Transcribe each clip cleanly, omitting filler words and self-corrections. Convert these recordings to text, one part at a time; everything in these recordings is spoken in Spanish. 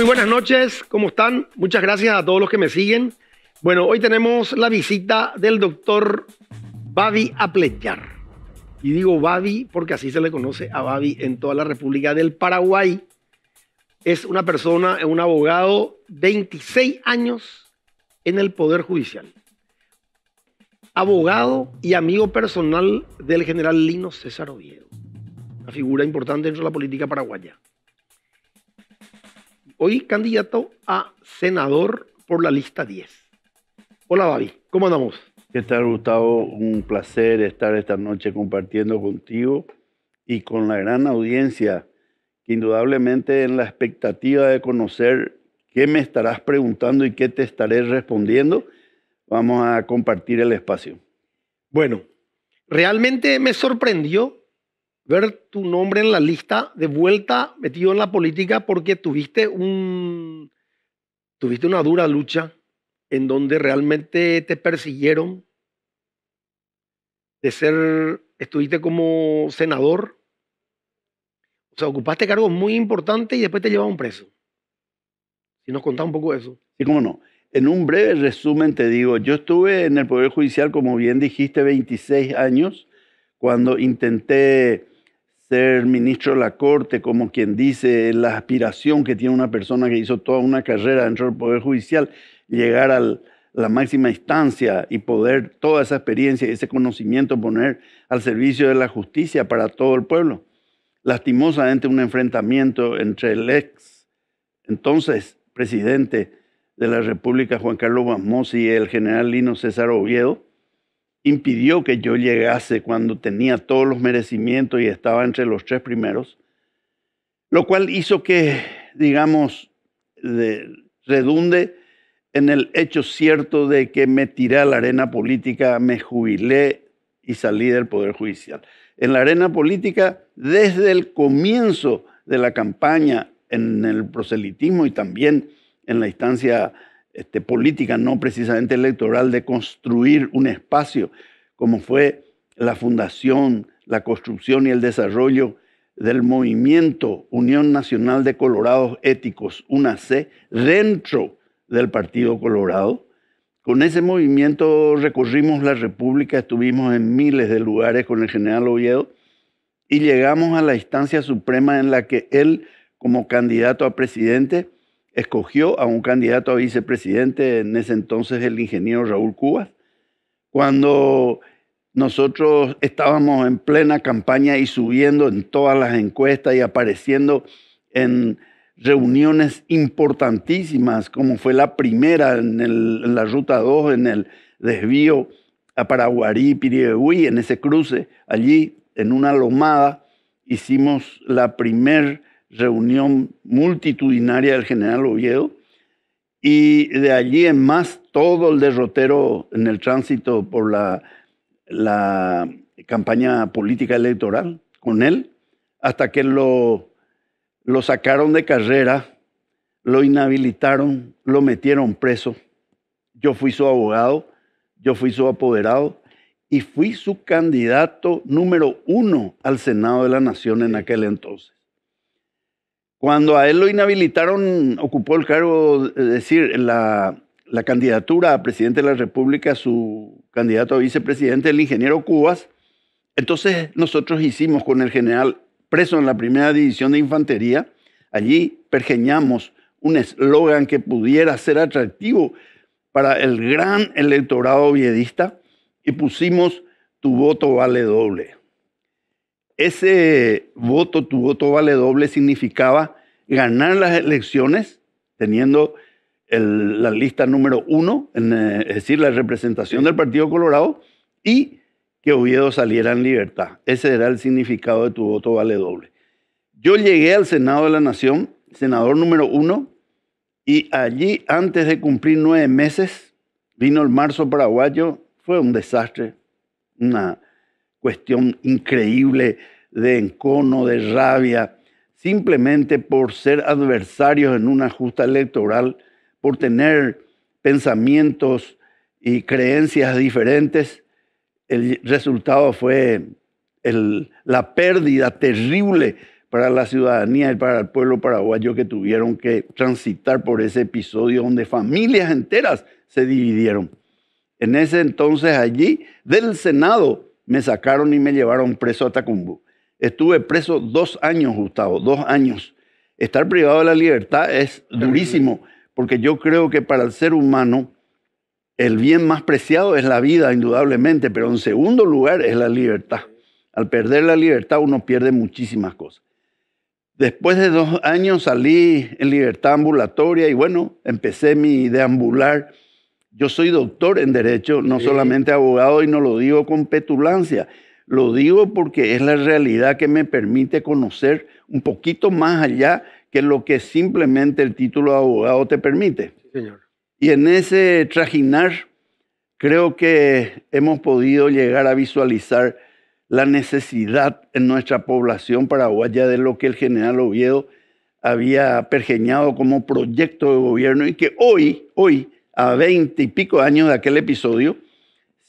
Muy buenas noches, ¿cómo están? Muchas gracias a todos los que me siguen. Bueno, hoy tenemos la visita del doctor Babi Apletjar. Y digo Babi porque así se le conoce a Babi en toda la República del Paraguay. Es una persona, un abogado, 26 años en el Poder Judicial. Abogado y amigo personal del general Lino César Oviedo. Una figura importante dentro de la política paraguaya. Hoy candidato a senador por la lista 10. Hola Babi, ¿cómo andamos? ¿Qué tal, Gustavo? Un placer estar esta noche compartiendo contigo y con la gran audiencia, que indudablemente en la expectativa de conocer qué me estarás preguntando y qué te estaré respondiendo, vamos a compartir el espacio. Bueno, realmente me sorprendió ver tu nombre en la lista de vuelta metido en la política porque tuviste una dura lucha en donde realmente te persiguieron estuviste como senador, o sea, ocupaste cargos muy importantes y después te llevaron preso. Si nos contás un poco de eso. Sí, cómo no. En un breve resumen te digo, yo estuve en el Poder Judicial, como bien dijiste, 26 años, cuando intenté ser ministro de la Corte, como quien dice, la aspiración que tiene una persona que hizo toda una carrera dentro del Poder Judicial, llegar a la máxima instancia y poder toda esa experiencia y ese conocimiento poner al servicio de la justicia para todo el pueblo. Lastimosamente, un enfrentamiento entre el entonces presidente de la República, Juan Carlos Basmosi, y el general Lino César Oviedo, impidió que yo llegase cuando tenía todos los merecimientos y estaba entre los 3 primeros, lo cual hizo que, digamos, redunde en el hecho cierto de que me tiré a la arena política, me jubilé y salí del Poder Judicial. En la arena política, desde el comienzo de la campaña, en el proselitismo y también en la instancia política, no precisamente electoral, de construir un espacio como fue la fundación, la construcción y el desarrollo del movimiento Unión Nacional de Colorados Éticos, UNAC, dentro del Partido Colorado. Con ese movimiento recorrimos la República, estuvimos en miles de lugares con el general Oviedo y llegamos a la instancia suprema en la que él, como candidato a presidente, escogió a un candidato a vicepresidente, en ese entonces el ingeniero Raúl Cubas. Cuando nosotros estábamos en plena campaña y subiendo en todas las encuestas y apareciendo en reuniones importantísimas, como fue la primera en la Ruta 2, en el desvío a Paraguarí, Piribebuy, en ese cruce, allí en una lomada, hicimos la primera reunión multitudinaria del general Oviedo, y de allí en más todo el derrotero en el tránsito por la campaña política electoral con él, hasta que lo sacaron de carrera, lo inhabilitaron, lo metieron preso. Yo fui su abogado, yo fui su apoderado y fui su candidato número 1 al Senado de la Nación en aquel entonces. Cuando a él lo inhabilitaron, ocupó el cargo, es decir, la candidatura a presidente de la República, su candidato a vicepresidente, el ingeniero Cubas. Entonces nosotros hicimos con el general preso en la primera división de infantería, allí pergeñamos un eslogan que pudiera ser atractivo para el gran electorado oviedista y pusimos "Tu voto vale doble". Ese voto, tu voto vale doble, significaba ganar las elecciones teniendo la lista número 1, es decir, la representación del Partido Colorado, y que Oviedo saliera en libertad. Ese era el significado de tu voto vale doble. Yo llegué al Senado de la Nación, senador número 1, y allí, antes de cumplir 9 meses, vino el marzo paraguayo. Fue un desastre, una cuestión increíble de encono, de rabia, simplemente por ser adversarios en una justa electoral, por tener pensamientos y creencias diferentes. El resultado fue la pérdida terrible para la ciudadanía y para el pueblo paraguayo que tuvieron que transitar por ese episodio donde familias enteras se dividieron. En ese entonces allí del Senado me sacaron y me llevaron preso a Tacumbú. Estuve preso 2 años, Gustavo, 2 años. Estar privado de la libertad es durísimo, porque yo creo que para el ser humano el bien más preciado es la vida, indudablemente, pero en segundo lugar es la libertad. Al perder la libertad uno pierde muchísimas cosas. Después de 2 años salí en libertad ambulatoria y bueno, empecé mi deambular. Yo soy doctor en Derecho, no solamente abogado, y no lo digo con petulancia. Lo digo porque es la realidad que me permite conocer un poquito más allá que lo que simplemente el título de abogado te permite. Sí, señor. Y en ese trajinar creo que hemos podido llegar a visualizar la necesidad en nuestra población paraguaya de lo que el general Oviedo había pergeñado como proyecto de gobierno y que hoy, a 20 y pico años de aquel episodio,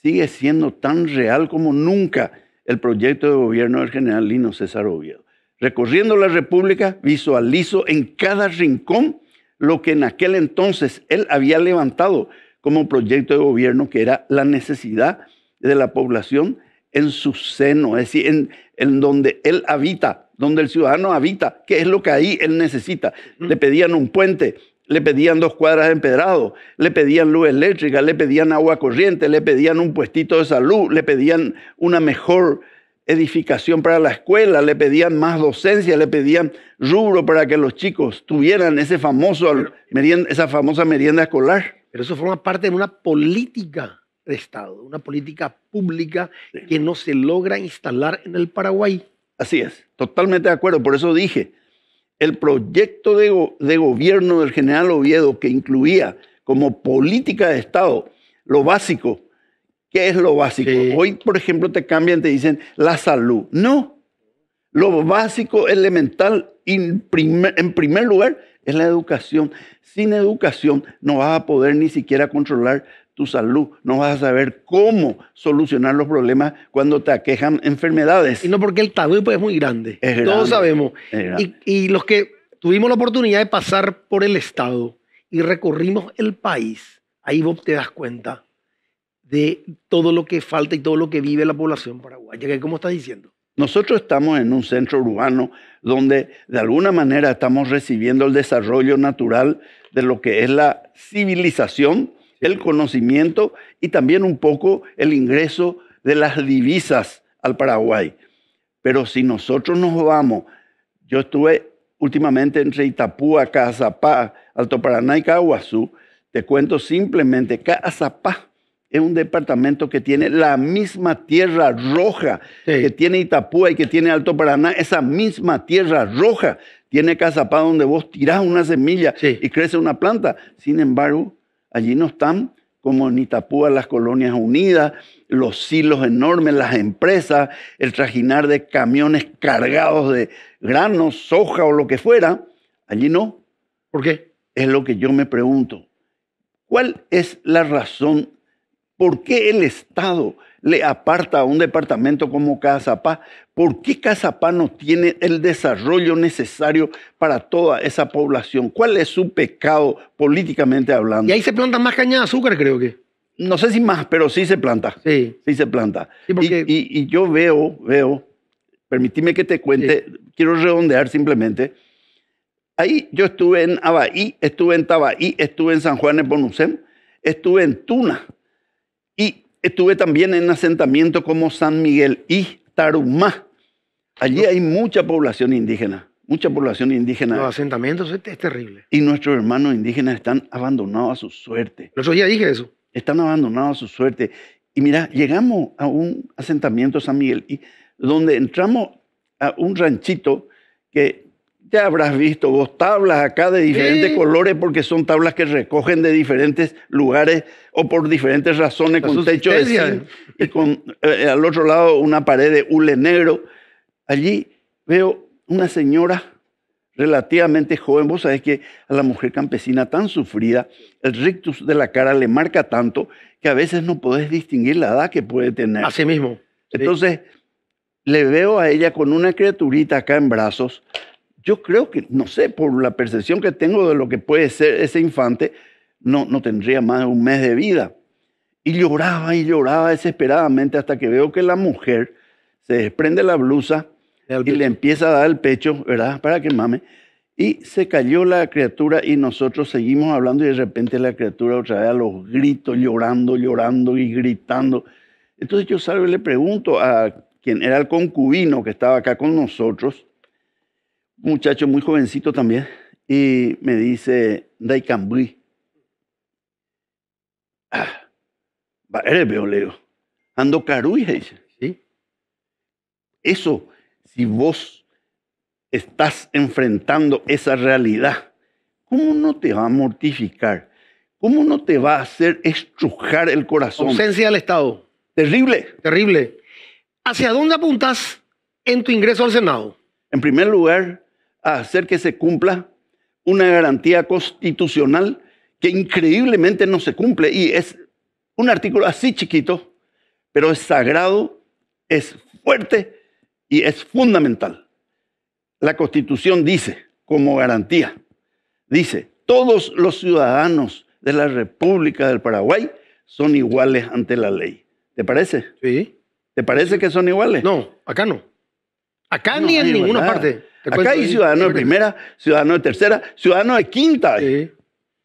sigue siendo tan real como nunca el proyecto de gobierno del general Lino César Oviedo. Recorriendo la República, visualizo en cada rincón lo que en aquel entonces él había levantado como proyecto de gobierno, que era la necesidad de la población en su seno, es decir, en donde él habita, donde el ciudadano habita, que es lo que ahí él necesita. Le pedían un puente, le pedían 2 cuadras de empedrado, le pedían luz eléctrica, le pedían agua corriente, le pedían un puestito de salud, le pedían una mejor edificación para la escuela, le pedían más docencia, le pedían rubro para que los chicos tuvieran esa famosa merienda escolar. Pero eso forma parte de una política de Estado, una política pública que no se logra instalar en el Paraguay. Así es, totalmente de acuerdo. Por eso dije, el proyecto de gobierno del general Oviedo, que incluía como política de Estado lo básico. ¿Qué es lo básico? Sí. Hoy, por ejemplo, te cambian, te dicen la salud. No, lo básico, elemental, en primer lugar, es la educación. Sin educación no vas a poder ni siquiera controlar tu salud. No vas a saber cómo solucionar los problemas cuando te aquejan enfermedades. Y no porque el tabú pues, es muy grande. Es grande. Todos sabemos. Y los que tuvimos la oportunidad de pasar por el Estado y recorrimos el país, ahí vos te das cuenta de todo lo que falta y todo lo que vive la población paraguaya. ¿Cómo estás diciendo? Nosotros estamos en un centro urbano donde de alguna manera estamos recibiendo el desarrollo natural de lo que es la civilización, el conocimiento y también un poco el ingreso de las divisas al Paraguay. Pero si nosotros nos vamos, yo estuve últimamente entre Itapúa, Cazapá, Alto Paraná y Caguazú, te cuento simplemente, Cazapá es un departamento que tiene la misma tierra roja que tiene Itapúa y que tiene Alto Paraná. Esa misma tierra roja tiene Cazapá, donde vos tirás una semilla y crece una planta. Sin embargo, allí no están, como en Itapúa, las colonias unidas, los silos enormes, las empresas, el trajinar de camiones cargados de granos, soja o lo que fuera. Allí no. ¿Por qué? Es lo que yo me pregunto. ¿Cuál es la razón? ¿Por qué el Estado le aparta a un departamento como Cazapá? ¿Por qué Cazapá no tiene el desarrollo necesario para toda esa población? ¿Cuál es su pecado políticamente hablando? Y ahí se plantan más caña de azúcar, creo que. No sé si más, pero sí se planta. Sí. Sí se planta. Sí, porque... y yo veo, permíteme que te cuente, quiero redondear simplemente. Ahí yo estuve en Abaí, estuve en Tabaí, estuve en San Juan de Ponucén, estuve en Tuna. Y estuve también en asentamientos como San Miguel y Tarumá. Allí hay mucha población indígena, mucha población indígena. Los asentamientos es terrible. Y nuestros hermanos indígenas están abandonados a su suerte. El otro día dije eso. Están abandonados a su suerte. Y mira, llegamos a un asentamiento San Miguel, y donde entramos a un ranchito que ya habrás visto vos, tablas acá de diferentes colores, porque son tablas que recogen de diferentes lugares o por diferentes razones, con techo de zinc y con al otro lado una pared de hule negro. Allí veo una señora relativamente joven. Vos sabés que a la mujer campesina tan sufrida, el rictus de la cara le marca tanto que a veces no podés distinguir la edad que puede tener. Así mismo. Entonces, le veo a ella con una criaturita acá en brazos. Yo creo que, no sé, por la percepción que tengo de lo que puede ser ese infante, no tendría más de un mes de vida. Y lloraba desesperadamente hasta que veo que la mujer se desprende la blusa y le empieza a dar el pecho, ¿verdad? Para que mame. Y se cayó la criatura y nosotros seguimos hablando y de repente la criatura otra vez a los gritos, llorando y gritando. Entonces yo salgo y le pregunto a quien era el concubino que estaba acá con nosotros, un muchacho muy jovencito también, y me dice, Daikambui. Eres veo, Leo. Ando caruy, dice. ¿Sí? Eso, si vos estás enfrentando esa realidad, ¿cómo no te va a mortificar? ¿Cómo no te va a hacer estrujar el corazón? Ausencia del Estado. Terrible. Terrible. ¿Hacia dónde apuntas en tu ingreso al Senado? En primer lugar, a hacer que se cumpla una garantía constitucional que increíblemente no se cumple y es un artículo así chiquito, pero es sagrado, es fuerte y es fundamental. La Constitución dice, como garantía, dice, todos los ciudadanos de la República del Paraguay son iguales ante la ley. ¿Te parece? Sí. ¿Te parece que son iguales? No, acá no. Acá No ni en hay ninguna igualdad. parte. Acá hay ciudadano de primera, ciudadano de tercera, ciudadano de quinta. Sí.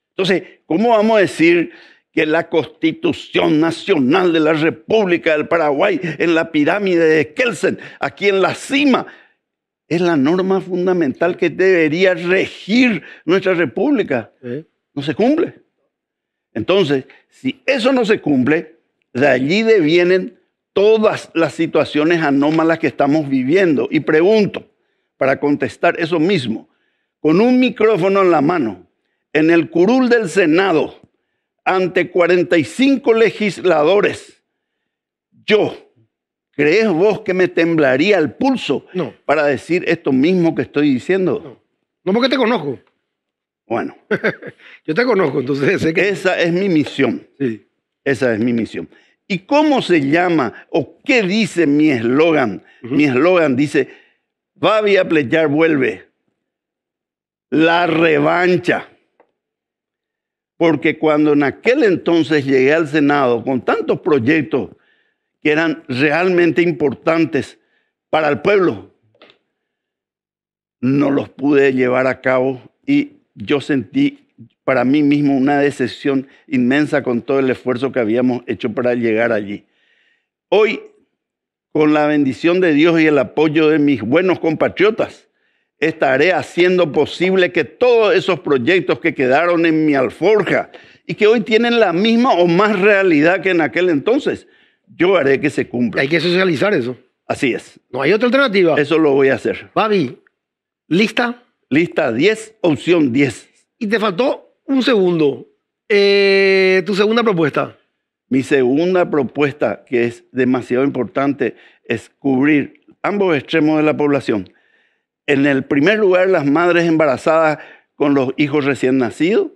Entonces, ¿cómo vamos a decir que la Constitución Nacional de la República del Paraguay, en la pirámide de Kelsen, aquí en la cima, es la norma fundamental que debería regir nuestra república? Sí. No se cumple. Entonces, si eso no se cumple, de allí devienen todas las situaciones anómalas que estamos viviendo. Y pregunto, para contestar eso mismo, con un micrófono en la mano, en el curul del Senado, ante 45 legisladores, ¿crees vos que me temblaría el pulso para decir esto mismo que estoy diciendo? No porque te conozco. Bueno. Yo te conozco, entonces sé que... Esa es mi misión. Sí. Esa es mi misión. ¿Y cómo se llama o qué dice mi eslogan? Mi eslogan dice, Babi Apletxar vuelve. La revancha. Porque cuando en aquel entonces llegué al Senado con tantos proyectos que eran realmente importantes para el pueblo, no los pude llevar a cabo y yo sentí para mí mismo una decepción inmensa con todo el esfuerzo que habíamos hecho para llegar allí. Hoy, con la bendición de Dios y el apoyo de mis buenos compatriotas, estaré haciendo posible que todos esos proyectos que quedaron en mi alforja y que hoy tienen la misma o más realidad que en aquel entonces, yo haré que se cumplan. Hay que socializar eso. Así es. No hay otra alternativa. Eso lo voy a hacer. Babi, ¿lista? Lista 10, opción 10. Y te faltó un segundo. Tu segunda propuesta. Mi segunda propuesta, que es demasiado importante, es cubrir ambos extremos de la población. En el primer lugar, las madres embarazadas con los hijos recién nacidos.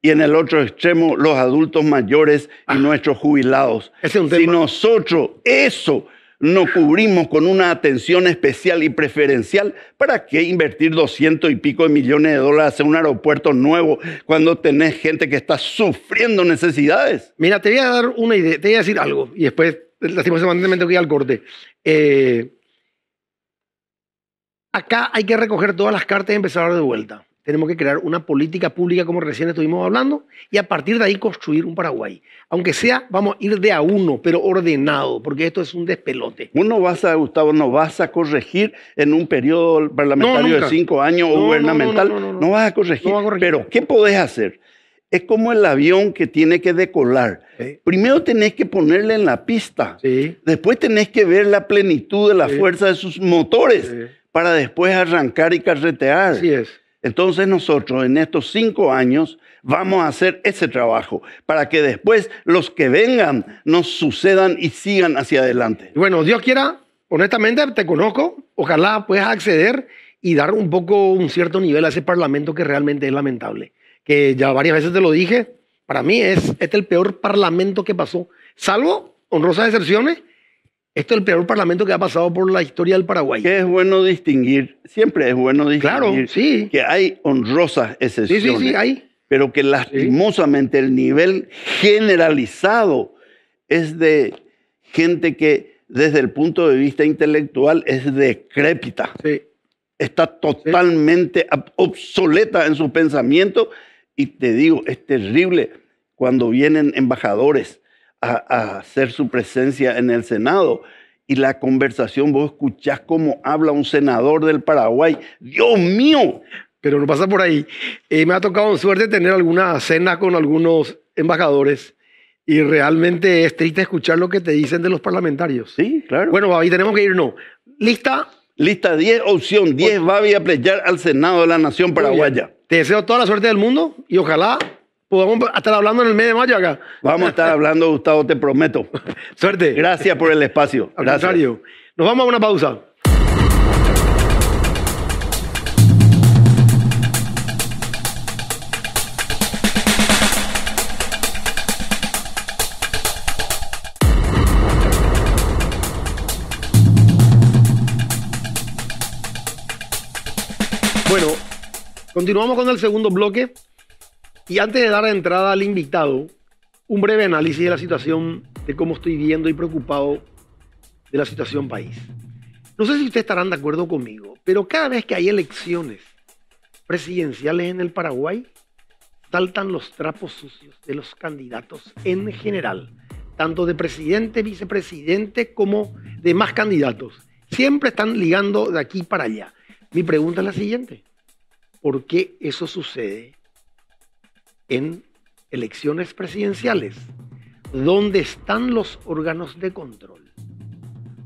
Y en el otro extremo, los adultos mayores y nuestros jubilados. Ese es un Si tema. nosotros eso no cubrimos con una atención especial y preferencial, ¿para qué invertir 200 y pico de millones de dólares en un aeropuerto nuevo cuando tenés gente que está sufriendo necesidades? Mira, te voy a dar una idea, te voy a decir algo y después, lastimosamente, tengo que ir al corte. Acá hay que recoger todas las cartas y empezar a dar de vuelta. Tenemos que crear una política pública como recién estuvimos hablando y a partir de ahí construir un Paraguay. Aunque sea, vamos a ir de a uno, pero ordenado, porque esto es un despelote. Gustavo, no vas a corregir en un periodo parlamentario de 5 años o gubernamental. No vas a corregir. No va a corregir. Pero, ¿qué podés hacer? Es como el avión que tiene que decolar. Sí. Primero tenés que ponerle en la pista. Sí. Después tenés que ver la plenitud de la fuerza de sus motores para después arrancar y carretear. Así es. Entonces nosotros en estos 5 años vamos a hacer ese trabajo para que después los que vengan nos sucedan y sigan hacia adelante. Bueno, Dios quiera, honestamente te conozco, ojalá puedas acceder y dar un poco un cierto nivel a ese parlamento que realmente es lamentable. Que ya varias veces te lo dije, para mí es el peor parlamento que pasó, salvo honrosas excepciones, Esto es el peor parlamento que ha pasado por la historia del Paraguay. Que es bueno distinguir, siempre es bueno distinguir Claro, sí. que hay honrosas excepciones, Sí, hay. pero que lastimosamente el nivel generalizado es de gente que desde el punto de vista intelectual es decrépita. Sí. Está totalmente obsoleta en su pensamiento y te digo, es terrible cuando vienen embajadores a hacer su presencia en el Senado y la conversación, vos escuchás cómo habla un senador del Paraguay. ¡Dios mío! Pero no pasa por ahí. Me ha tocado en suerte tener alguna cena con algunos embajadores y realmente es triste escuchar lo que te dicen de los parlamentarios. Sí, claro. Bueno, Babi, tenemos que irnos. ¿Lista? Lista 10, opción 10, Babi a pelear al Senado de la Nación Paraguaya. Te deseo toda la suerte del mundo y ojalá podamos estar hablando en el mes de mayo acá. Vamos a estar hablando, Gustavo, te prometo. Suerte. Gracias por el espacio. Al contrario. Nos vamos a una pausa. Bueno, continuamos con el segundo bloque y antes de dar entrada al invitado, un breve análisis de la situación, de cómo estoy viendo y preocupado de la situación país. No sé si ustedes estarán de acuerdo conmigo, pero cada vez que hay elecciones presidenciales en el Paraguay, saltan los trapos sucios de los candidatos en general, tanto de presidente, vicepresidente como de más candidatos. Siempre están ligando de aquí para allá. Mi pregunta es la siguiente: ¿por qué eso sucede en elecciones presidenciales? ¿Dónde están los órganos de control?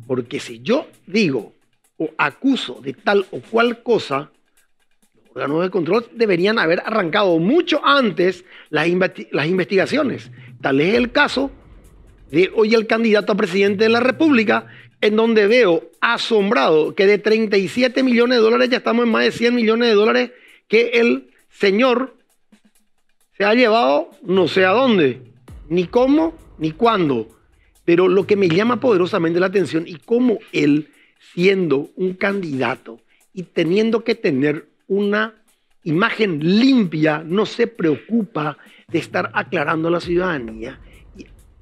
Porque si yo digo o acuso de tal o cual cosa, los órganos de control deberían haber arrancado mucho antes las investigaciones. Tal es el caso de hoy el candidato a presidente de la República, en donde veo asombrado que de 37 millones de dólares ya estamos en más de 100 millones de dólares que el señor se ha llevado no sé a dónde, ni cómo, ni cuándo. Pero lo que me llama poderosamente la atención y cómo él, siendo un candidato y teniendo que tener una imagen limpia, no se preocupa de estar aclarando a la ciudadanía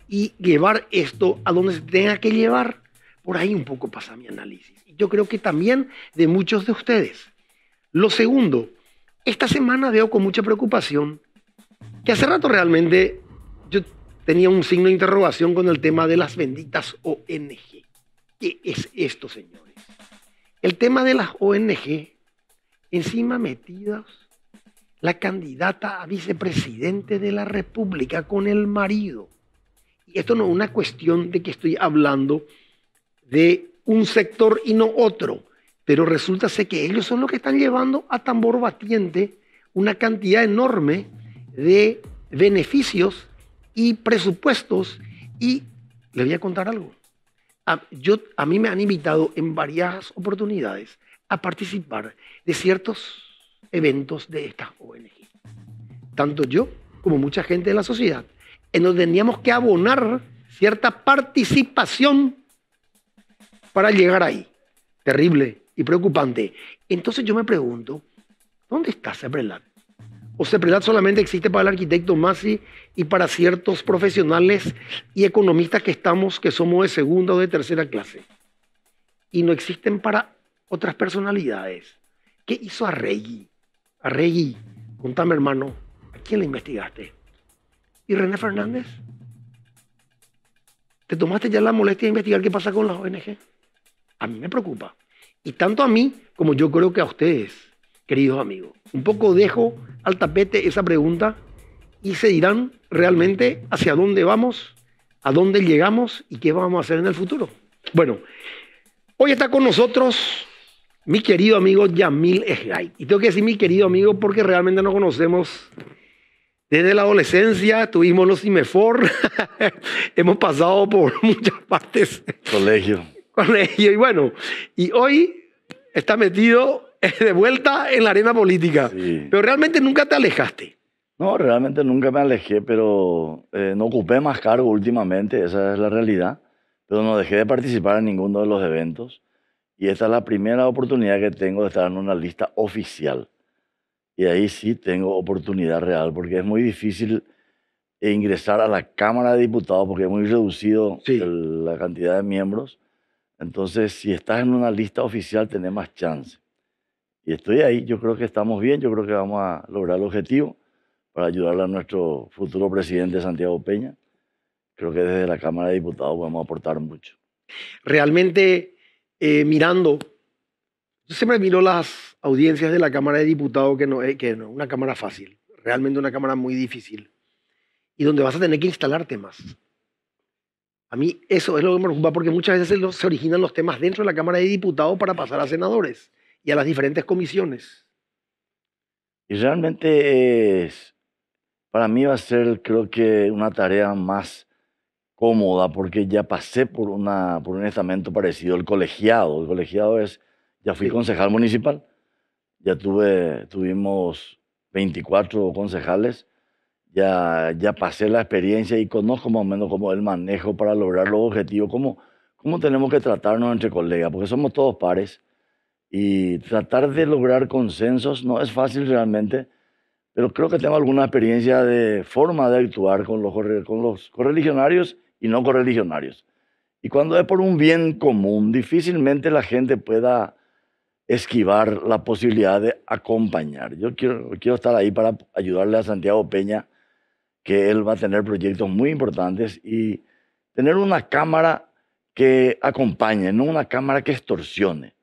y llevar esto a donde se tenga que llevar. Por ahí un poco pasa mi análisis. Yo creo que también de muchos de ustedes. Lo segundo, esta semana veo con mucha preocupación que hace rato realmente yo tenía un signo de interrogación con el tema de las benditas ONG. ¿Qué es esto, señores? El tema de las ONG, encima metidas la candidata a vicepresidente de la República con el marido. Y esto no es una cuestión de que estoy hablando de un sector y no otro, pero resulta ser que ellos son los que están llevando a tambor batiente una cantidad enorme de beneficios y presupuestos. Y les voy a contar algo. A mí me han invitado en varias oportunidades a participar de ciertos eventos de estas ONG. Tanto yo como mucha gente de la sociedad, en donde teníamos que abonar cierta participación para llegar ahí. Terrible y preocupante. Entonces yo me pregunto, ¿dónde está CEPRELAT? ¿O CEPRELAT solamente existe para el arquitecto Masi y para ciertos profesionales y economistas que somos de segunda o de tercera clase? Y no existen para otras personalidades. ¿Qué hizo Arregui? Arregui, contame, hermano, ¿a quién le investigaste? ¿Y René Fernández? ¿Te tomaste ya la molestia de investigar qué pasa con las ONG? A mí me preocupa. Y tanto a mí como yo creo que a ustedes, queridos amigos. Un poco dejo al tapete esa pregunta y se dirán realmente hacia dónde vamos, a dónde llegamos y qué vamos a hacer en el futuro. Bueno, hoy está con nosotros mi querido amigo Yamil Esgay. Y tengo que decir mi querido amigo porque realmente nos conocemos desde la adolescencia, tuvimos los CIMEFOR, hemos pasado por muchas partes. Colegio. Y bueno, y hoy está metido de vuelta en la arena política. Sí. Pero realmente nunca te alejaste. No, realmente nunca me alejé, pero no ocupé más cargo últimamente, esa es la realidad. pero no dejé de participar en ninguno de los eventos. Y esta es la primera oportunidad que tengo de estar en una lista oficial. Y ahí sí tengo oportunidad real, porque es muy difícil ingresar a la Cámara de Diputados, porque es muy reducido Sí. la cantidad de miembros. Entonces, si estás en una lista oficial, tenés más chance. Y estoy ahí, yo creo que estamos bien, yo creo que vamos a lograr el objetivo para ayudarle a nuestro futuro presidente Santiago Peña. Creo que desde la Cámara de Diputados podemos aportar mucho. Realmente, mirando, yo siempre miro las audiencias de la Cámara de Diputados, que no es una cámara fácil, realmente una cámara muy difícil, y donde vas a tener que instalar temas. A mí eso es lo que me preocupa, porque muchas veces se originan los temas dentro de la Cámara de Diputados para pasar a senadores y a las diferentes comisiones. Y realmente para mí va a ser, creo que, una tarea más cómoda, porque ya pasé por un estamento parecido, el colegiado. El colegiado ya fui Sí. concejal municipal, tuvimos 24 concejales, ya pasé la experiencia y conozco más o menos cómo es el manejo para lograr los objetivos, cómo tenemos que tratarnos entre colegas, porque somos todos pares y tratar de lograr consensos no es fácil realmente, pero creo que tengo alguna experiencia de forma de actuar con los correligionarios y no correligionarios. Y cuando es por un bien común, difícilmente la gente pueda esquivar la posibilidad de acompañar. Yo quiero estar ahí para ayudarle a Santiago Peña, que él va a tener proyectos muy importantes, y tener una cámara que acompañe, no una cámara que extorsione.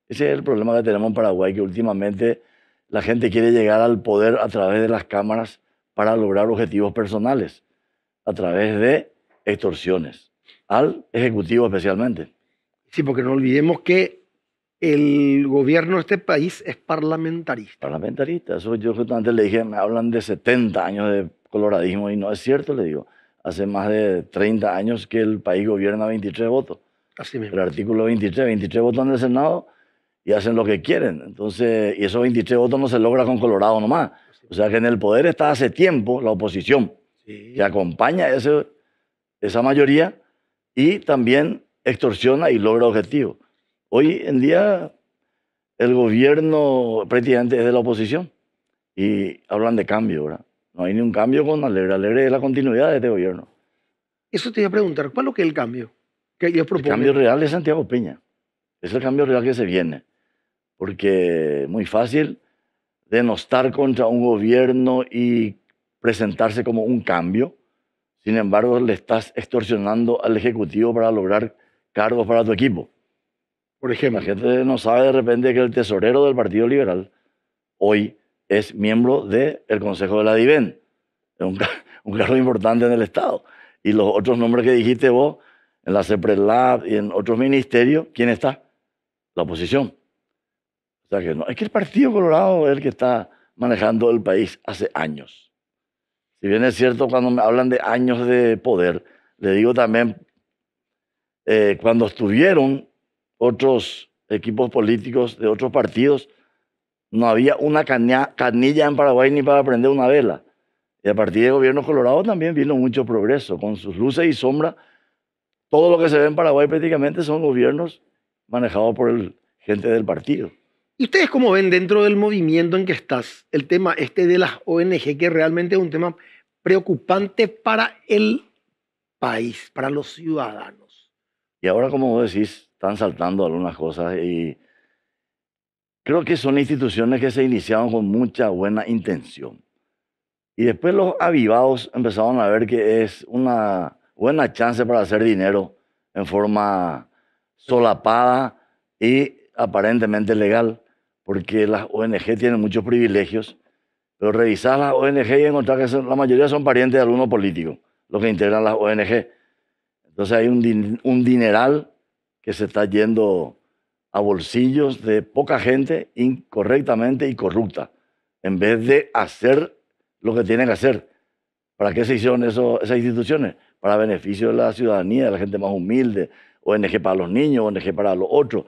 Ese es el problema que tenemos en Paraguay, que últimamente la gente quiere llegar al poder a través de las cámaras para lograr objetivos personales, a través de extorsiones, al Ejecutivo especialmente. Sí, porque no olvidemos que el gobierno de este país es parlamentarista. Parlamentarista, eso yo justamente le dije, me hablan de 70 años de coloradismo y no es cierto, le digo. Hace más de 30 años que el país gobierna 23 votos. Así mismo. El artículo 23 votos en el Senado y hacen lo que quieren. Entonces, y esos 23 votos no se logra con Colorado nomás. O sea que en el poder está hace tiempo la oposición, Sí. que acompaña esa mayoría y también extorsiona y logra objetivos. Hoy en día el gobierno prácticamente es de la oposición y hablan de cambio, ¿verdad? No hay ni un cambio con Alegre. Alegre es la continuidad de este gobierno. Eso te iba a preguntar, ¿cuál es lo que es el cambio que ellos El proponen? cambio real es Santiago Peña. Es el cambio real que se viene. Porque es muy fácil denostar contra un gobierno y presentarse como un cambio. Sin embargo, le estás extorsionando al Ejecutivo para lograr cargos para tu equipo. Por La ejemplo, gente no sabe de repente que el tesorero del Partido Liberal hoy es miembro del Consejo de la DIVEN. Es un cargo importante en el Estado. Y los otros nombres que dijiste vos, en la CEPRELAB y en otros ministerios, ¿quién está? La oposición. O sea que no, es que el Partido Colorado es el que está manejando el país hace años. Si bien es cierto, cuando me hablan de años de poder, le digo también, cuando estuvieron otros equipos políticos de otros partidos, no había una canilla en Paraguay ni para prender una vela. Y a partir del gobierno colorado también vino mucho progreso, con sus luces y sombras. Todo lo que se ve en Paraguay prácticamente son gobiernos manejados por gente del partido. ¿y ustedes cómo ven dentro del movimiento en que estás el tema este de las ONG, que realmente es un tema preocupante para el país, para los ciudadanos? Y ahora, como vos decís, están saltando algunas cosas y creo que son instituciones que se iniciaron con mucha buena intención. Y después los avivados empezaron a ver que es una buena chance para hacer dinero en forma solapada y aparentemente legal, porque las ONG tienen muchos privilegios, pero revisar las ONG y encontrar que la mayoría son parientes de algunos políticos, los que integran las ONG. Entonces hay un dineral que se está yendo a bolsillos de poca gente incorrectamente y corrupta, en vez de hacer lo que tienen que hacer. ¿Para qué se hicieron esas instituciones? Para beneficio de la ciudadanía, de la gente más humilde, ONG para los niños, ONG para los otros.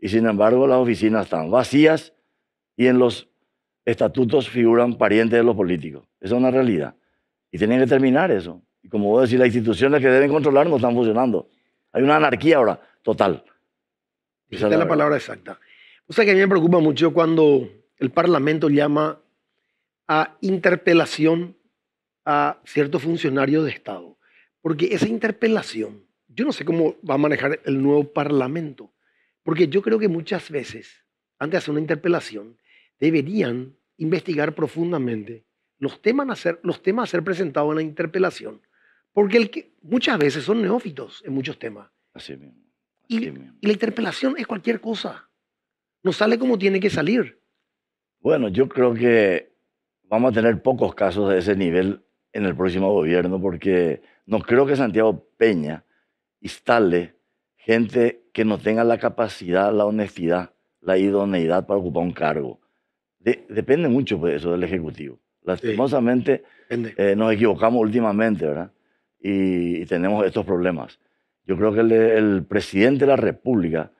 Y sin embargo, las oficinas están vacías y en los estatutos figuran parientes de los políticos. Esa es una realidad. Y tienen que terminar eso. Y como vos decís, las instituciones que deben controlar no están funcionando. Hay una anarquía ahora, total. Esa es la palabra exacta. O sea que a mí me preocupa mucho cuando el Parlamento llama a interpelación a ciertos funcionarios de Estado. Porque esa interpelación, yo no sé cómo va a manejar el nuevo Parlamento. Porque yo creo que muchas veces, antes de hacer una interpelación, deberían investigar profundamente los temas a ser presentados en la interpelación. Porque muchas veces son neófitos en muchos temas. Así mismo. Y la interpelación es cualquier cosa. No sale como tiene que salir. Bueno, yo creo que vamos a tener pocos casos de ese nivel en el próximo gobierno porque no creo que Santiago Peña instale gente que no tenga la capacidad, la honestidad, la idoneidad para ocupar un cargo. Depende mucho pues, eso del Ejecutivo. Lastimosamente nos equivocamos últimamente, ¿verdad? Y tenemos estos problemas. Yo creo que el presidente de la República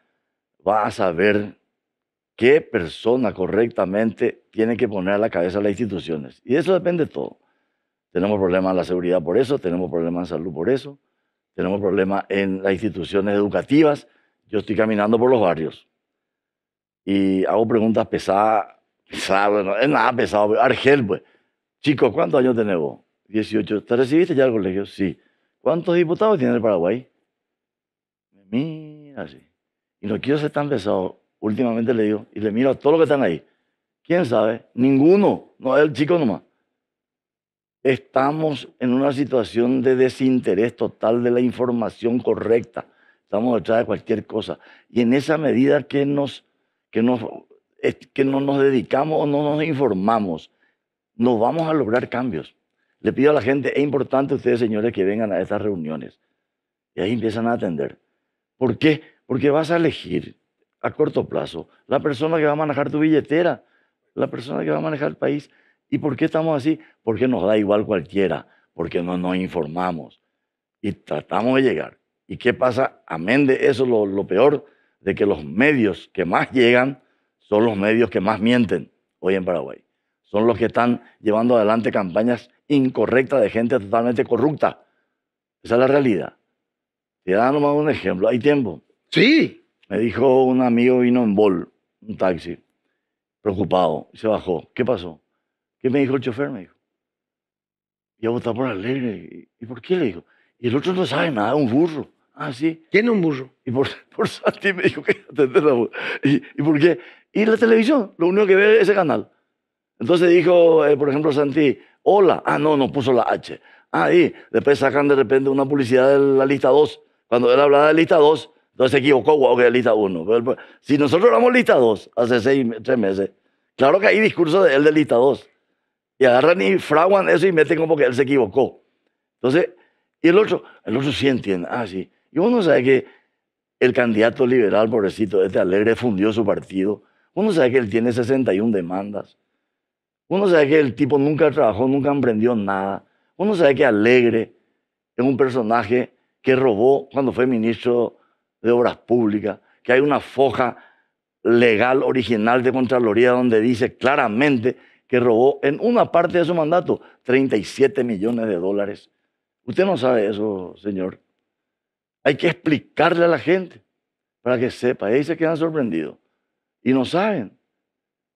va a saber qué persona correctamente tiene que poner a la cabeza de las instituciones. Y de eso depende todo. Tenemos problemas en la seguridad por eso, tenemos problemas en salud por eso, tenemos problemas en las instituciones educativas. Yo estoy caminando por los barrios y hago preguntas pesadas, no es nada pesado. Argel, pues. Chicos, ¿cuántos años tenés vos? 18. ¿Te recibiste ya al colegio? Sí. ¿Cuántos diputados tiene el Paraguay? Mira así. Y no quiero ser tan pesado. Últimamente le digo, y le miro a todos los que están ahí. ¿Quién sabe? Ninguno. No es el chico nomás. Estamos en una situación de desinterés total de la información correcta. Estamos detrás de cualquier cosa. Y en esa medida que no nos dedicamos o no nos informamos, no vamos a lograr cambios. Le pido a la gente, es importante ustedes, señores, que vengan a estas reuniones. Y ahí empiezan a atender. ¿Por qué? Porque vas a elegir a corto plazo la persona que va a manejar tu billetera, la persona que va a manejar el país. ¿Y por qué estamos así? Porque nos da igual cualquiera, porque no nos informamos y tratamos de llegar. ¿Y qué pasa? Amén de eso, lo peor, de que los medios que más llegan son los medios que más mienten hoy en Paraguay. Son los que están llevando adelante campañas incorrectas de gente totalmente corrupta. Esa es la realidad. Te da nomás un ejemplo. ¿Hay tiempo? Sí. Me dijo un amigo, vino en Bol, un taxi, preocupado, y se bajó. ¿Qué pasó? ¿Qué me dijo el chofer? Me dijo. Y a votar por Alegre. ¿Y por qué? Le dijo. Y el otro no sabe nada, un burro. Ah, sí. ¿Quién es un burro? Y por Santi me dijo que atender la voz. ¿Y por qué? Y la televisión, lo único que ve es ese canal. Entonces dijo, por ejemplo, Santi, hola. Ah, no puso la H. Ah, y después sacan de repente una publicidad de la lista 2. Cuando él hablaba de lista 2, entonces se equivocó, wow, que es lista 1. Si nosotros éramos lista 2 hace 3 meses, claro que hay discurso de él de lista 2. Y agarran y fraguan eso y meten como que él se equivocó. Entonces, y el otro sí entiende. Ah, sí. Y uno sabe que el candidato liberal, pobrecito, Alegre, fundió su partido. Uno sabe que él tiene 61 demandas. Uno sabe que el tipo nunca trabajó, nunca emprendió nada. Uno sabe que Alegre es un personaje que robó cuando fue ministro de Obras Públicas, que hay una foja legal original de Contraloría donde dice claramente que robó en una parte de su mandato 37 millones de dólares. Usted no sabe eso, señor. Hay que explicarle a la gente para que sepa. Y ahí se quedan sorprendidos. Y no saben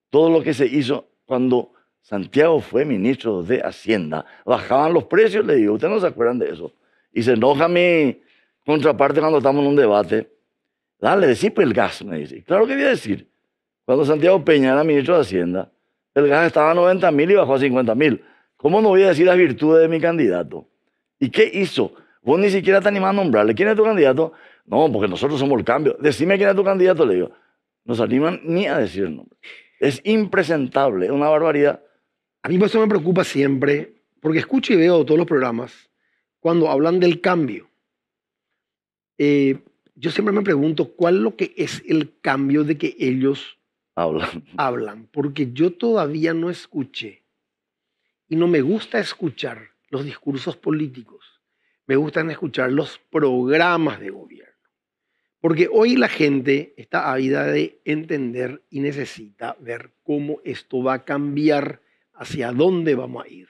todo lo que se hizo cuando Santiago fue ministro de Hacienda. Bajaban los precios, le digo. Ustedes no se acuerdan de eso. Y se enoja mi contraparte cuando estamos en un debate. Dale, decí pues el gas, me dice. Claro que voy a decir. Cuando Santiago Peña era ministro de Hacienda, el gas estaba a 90.000 y bajó a 50.000. ¿Cómo no voy a decir las virtudes de mi candidato? ¿Y qué hizo? Vos ni siquiera te animás a nombrarle. ¿Quién es tu candidato? No, porque nosotros somos el cambio. Decime quién es tu candidato, le digo. No se animan ni a decir el nombre. Es impresentable, es una barbaridad. A mí eso me preocupa siempre, porque escucho y veo todos los programas cuando hablan del cambio. Yo siempre me pregunto cuál es lo que es el cambio de que ellos hablan, porque yo todavía no escuché y no me gusta escuchar los discursos políticos, me gustan escuchar los programas de gobierno, porque hoy la gente está ávida de entender y necesita ver cómo esto va a cambiar, hacia dónde vamos a ir,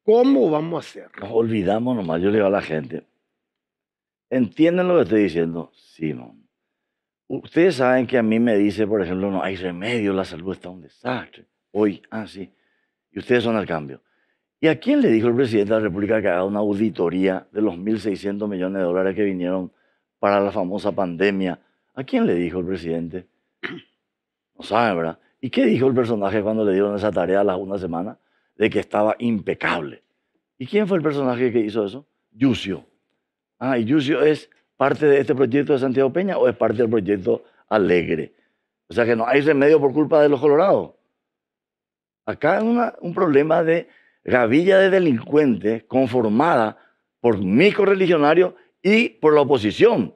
cómo vamos a hacer. Nos olvidamos nomás, yo le digo a la gente, ¿Entienden lo que estoy diciendo? Sí, no. Ustedes saben que a mí me dice, por ejemplo, no hay remedio, la salud está un desastre. Hoy, sí. Y ustedes son el cambio. ¿Y a quién le dijo el presidente de la República que haga una auditoría de los 1.600 millones de dólares que vinieron para la famosa pandemia? ¿A quién le dijo el presidente? No saben, ¿verdad? ¿Y qué dijo el personaje cuando le dieron esa tarea a las una semana? De que estaba impecable. ¿Y quién fue el personaje que hizo eso? Yucio. ¿Y Yucio es parte de este proyecto de Santiago Peña o es parte del proyecto Alegre? O sea que no hay remedio por culpa de los colorados. Acá es un problema de gavilla de delincuentes conformada por microreligionarios y por la oposición.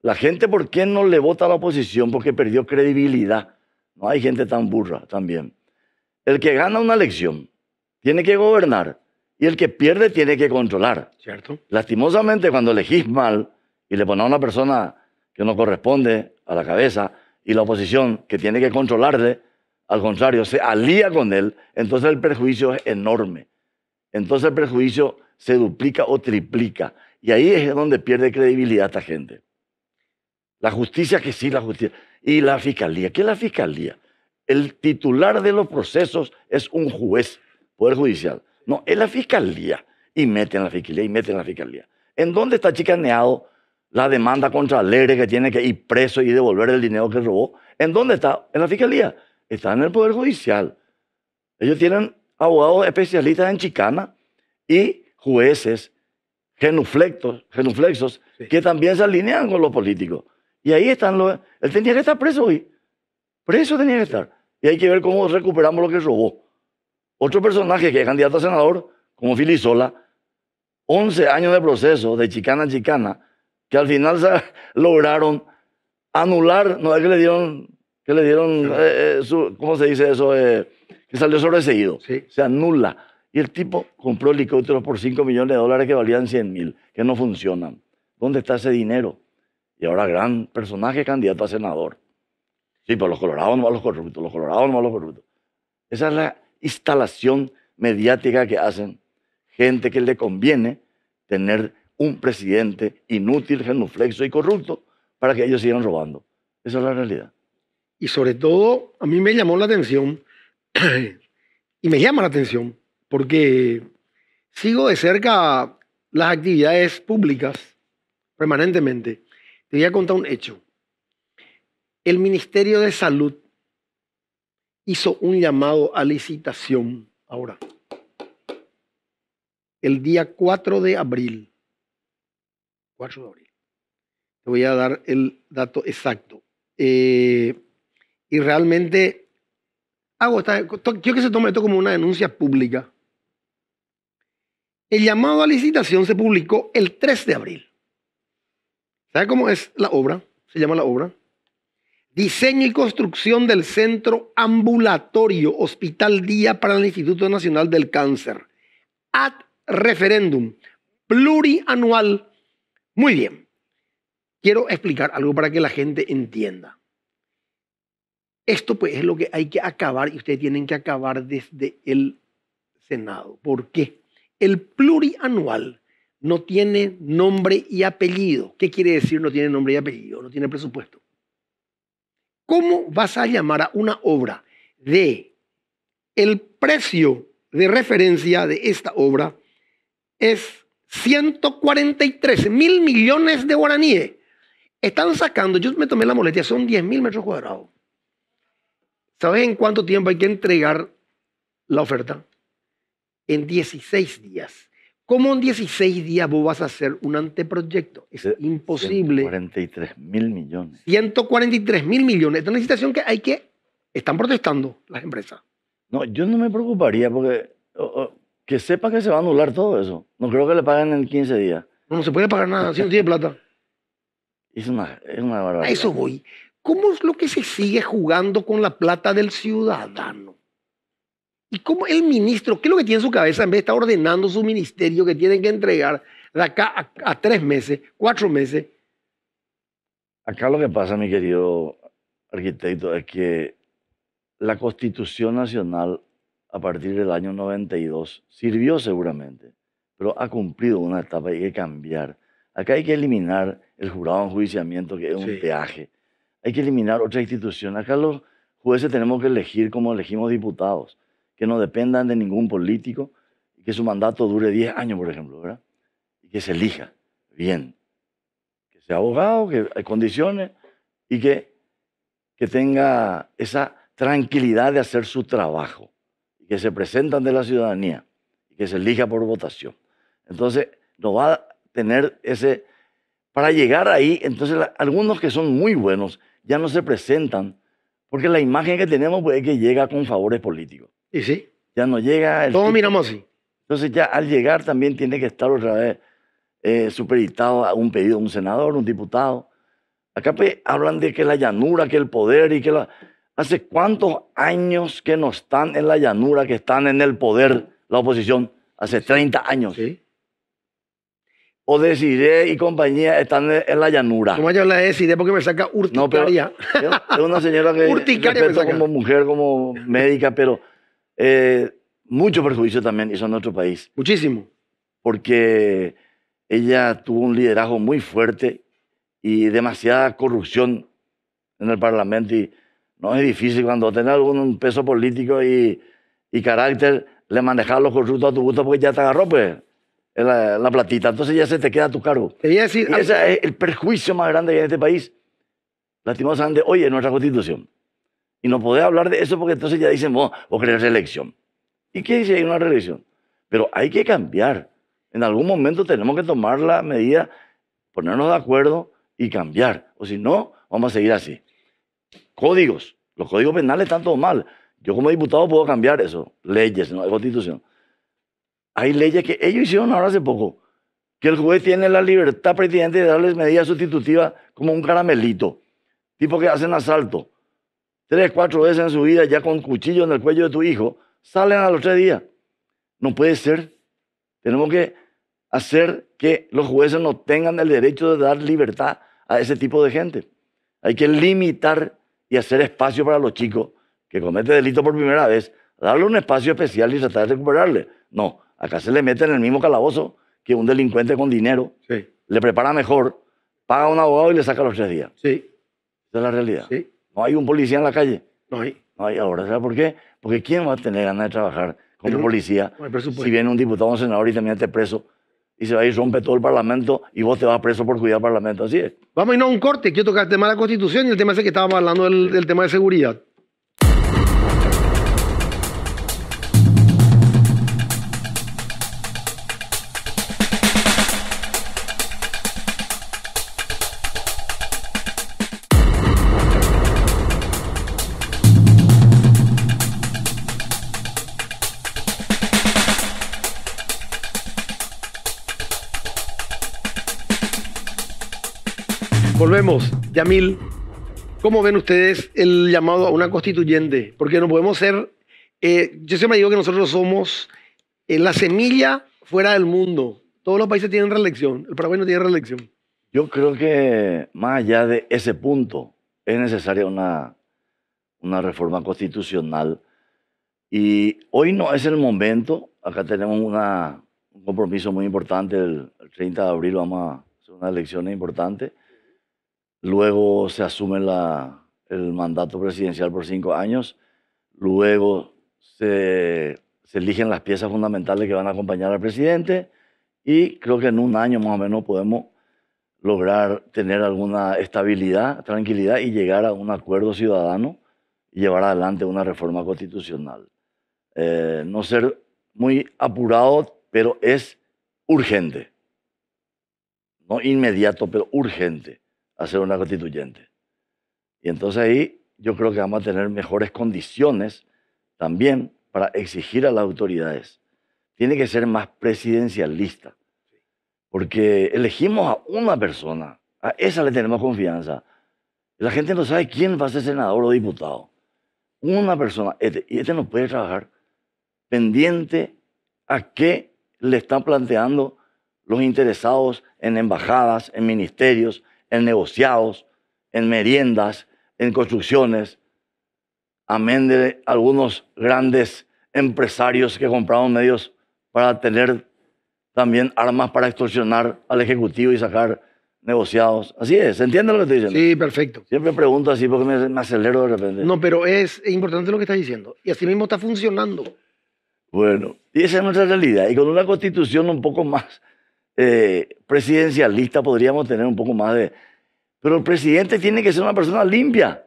La gente, ¿por qué no le vota a la oposición? Porque perdió credibilidad. No hay gente tan burra también. El que gana una elección tiene que gobernar y el que pierde tiene que controlar. ¿Cierto? Lastimosamente, cuando elegís mal y le pones a una persona que no corresponde a la cabeza y la oposición que tiene que controlarle, al contrario, se alía con él, entonces el perjuicio es enorme. Entonces el perjuicio se duplica o triplica. Y ahí es donde pierde credibilidad esta gente. La justicia, que sí, la justicia. Y la fiscalía. ¿Qué es la fiscalía? El titular de los procesos es un juez, Poder Judicial. No, es la fiscalía. Y meten la fiscalía, y meten la fiscalía. ¿En dónde está chicaneado la demanda contra Alegre que tiene que ir preso y devolver el dinero que robó? ¿En dónde está? En la fiscalía. Está en el Poder Judicial. Ellos tienen abogados especialistas en chicana y jueces genuflexos Sí. que también se alinean con los políticos. Y ahí están los... Él tenía que estar preso hoy. Preso tenía que estar. Y hay que ver cómo recuperamos lo que robó. Otro personaje que es candidato a senador, como Filisola, 11 años de proceso de chicana a chicana, que al final lograron anular, no es que le dieron ¿cómo se dice eso? Que salió sobreseído. Sí. Se anula. Y el tipo compró helicópteros por 5 millones de dólares que valían 100.000, que no funcionan. ¿Dónde está ese dinero? Y ahora gran personaje candidato a senador. Sí, pero los colorados no van los corruptos, los colorados no van los corruptos. Esa es la instalación mediática que hacen gente que le conviene tener un presidente inútil, genuflexo y corrupto para que ellos sigan robando. Esa es la realidad. Y sobre todo, a mí me llamó la atención, y me llama la atención, porque sigo de cerca las actividades públicas permanentemente. Te voy a contar un hecho. El Ministerio de Salud hizo un llamado a licitación ahora, el día 4 de abril. 4 de abril. Te voy a dar el dato exacto. Y realmente quiero que se tome esto como una denuncia pública. El llamado a licitación se publicó el 3 de abril. ¿Sabe cómo es la obra? Se llama la obra. Diseño y construcción del Centro Ambulatorio Hospital Día para el Instituto Nacional del Cáncer. Ad referendum. Plurianual. Muy bien. Quiero explicar algo para que la gente entienda. Esto pues es lo que hay que acabar y ustedes tienen que acabar desde el Senado. ¿Por qué? El plurianual no tiene nombre y apellido. ¿Qué quiere decir no tiene nombre y apellido? No tiene presupuesto. ¿Cómo vas a llamar a una obra de el precio de referencia de esta obra es 143.000 millones de guaraníes? Están sacando, yo me tomé la molestia, son 10.000 metros cuadrados. ¿Sabes en cuánto tiempo hay que entregar la oferta? En 16 días. ¿Cómo en 16 días vos vas a hacer un anteproyecto? Es imposible. 143.000 millones. 143.000 millones. Esta es una situación que están protestando las empresas. No, yo no me preocuparía porque que sepa que se va a anular todo eso. No creo que le paguen en 15 días. No se puede pagar nada si no tiene plata. Es una barbaridad. A eso voy. ¿Cómo es lo que se sigue jugando con la plata del ciudadano? ¿Y cómo el ministro, qué es lo que tiene en su cabeza en vez de estar ordenando su ministerio que tienen que entregar de acá a 3 meses, 4 meses? Acá lo que pasa, mi querido arquitecto, es que la Constitución Nacional a partir del año 92 sirvió seguramente, pero ha cumplido una etapa y hay que cambiar. Acá hay que eliminar el jurado de enjuiciamiento, que es un peaje. Hay que eliminar otra institución. Acá los jueces tenemos que elegir como elegimos diputados, que no dependan de ningún político y que su mandato dure 10 años, por ejemplo, ¿verdad? Y que se elija bien. Que sea abogado, que hay condiciones y que tenga esa tranquilidad de hacer su trabajo. Y que se presentan de la ciudadanía y que se elija por votación. Entonces, no va a tener ese... Para llegar ahí, entonces algunos que son muy buenos ya no se presentan porque la imagen que tenemos pues, es que llega con favores políticos. Y sí. Ya no llega... Todos miramos así. Entonces ya al llegar también tiene que estar otra vez supeditado a un pedido de un senador, un diputado. Acá pues, hablan de que la llanura, que el poder y que la... ¿Hace cuántos años que no están en la llanura, que están en el poder la oposición? Hace 30 años. Sí. O Desiré y compañía están en la llanura. ¿Cómo yo habla de Desiré? Porque me saca urticaria. No, es una señora que respeto como mujer, como médica, pero mucho perjuicio también hizo en nuestro país. Muchísimo. Porque ella tuvo un liderazgo muy fuerte y demasiada corrupción en el Parlamento. Y no es difícil cuando tenés algún peso político y carácter, le manejar los corruptos a tu gusto porque ya te agarró, pues. La platita, entonces ya se te queda a tu cargo. Quería decir, y ese es el perjuicio más grande que hay en este país. Lastimosamente, hoy es nuestra constitución. Y no podés hablar de eso porque entonces ya dicen, vos querés reelección. ¿Y qué dice? Hay una reelección. Pero hay que cambiar. En algún momento tenemos que tomar la medida, ponernos de acuerdo y cambiar. O si no, vamos a seguir así. Códigos. Los códigos penales están todos mal. Yo como diputado puedo cambiar eso. Leyes, no hay constitución. Hay leyes que ellos hicieron ahora hace poco, que el juez tiene la libertad presidente de darles medidas sustitutivas como un caramelito, tipo que hacen asalto 3, 4 veces en su vida ya con cuchillo en el cuello de tu hijo, salen a los 3 días. No puede ser. Tenemos que hacer que los jueces no tengan el derecho de dar libertad a ese tipo de gente. Hay que limitar y hacer espacio para los chicos que cometen delito por primera vez, darle un espacio especial y tratar de recuperarle. No. Acá se le mete en el mismo calabozo que un delincuente con dinero. Sí. Le prepara mejor, paga a un abogado y le saca los 3 días. Sí. Esa es la realidad. Sí. No hay un policía en la calle. No hay. No hay ahora. ¿Sabes por qué? Porque ¿quién va a tener ganas de trabajar como policía no hay presupuesto. Si viene un diputado o un senador y también esté preso y se va a ir, rompe todo el Parlamento y vos te vas preso por cuidar el Parlamento? Así es. Vamos a irnos a un corte. Quiero tocar el tema de la Constitución y el tema ese que estábamos hablando del tema de seguridad. Volvemos. Yamil, ¿cómo ven ustedes el llamado a una constituyente? Porque no podemos ser... yo siempre digo que nosotros somos la semilla fuera del mundo. Todos los países tienen reelección. El Paraguay no tiene reelección. Yo creo que más allá de ese punto es necesaria una reforma constitucional. Y hoy no es el momento. Acá tenemos un compromiso muy importante. El 30 de abril vamos a hacer unas elecciones importantes. Luego se asume el mandato presidencial por 5 años. Luego se eligen las piezas fundamentales que van a acompañar al presidente. Y creo que en un año más o menos podemos lograr tener alguna estabilidad, tranquilidad y llegar a un acuerdo ciudadano y llevar adelante una reforma constitucional. No ser muy apurado, pero es urgente. No inmediato, pero urgente hacer una constituyente. Y entonces ahí yo creo que vamos a tener mejores condiciones también para exigir a las autoridades. Tiene que ser más presidencialista, porque elegimos a una persona, a esa le tenemos confianza. La gente no sabe quién va a ser senador o diputado. Una persona, y este no puede trabajar pendiente a qué le están planteando los interesados en embajadas, en ministerios, en negociados, en meriendas, en construcciones, amén de algunos grandes empresarios que compraron medios para también armas para extorsionar al Ejecutivo y sacar negociados. Así es, ¿se entiende lo que estoy diciendo? Sí, perfecto. Siempre pregunto así porque me acelero de repente. No, pero es importante lo que estás diciendo. Y así mismo está funcionando. Bueno, y esa es nuestra realidad. Y con una constitución un poco más presidencialista podríamos tener un poco más de... Pero el presidente tiene que ser una persona limpia,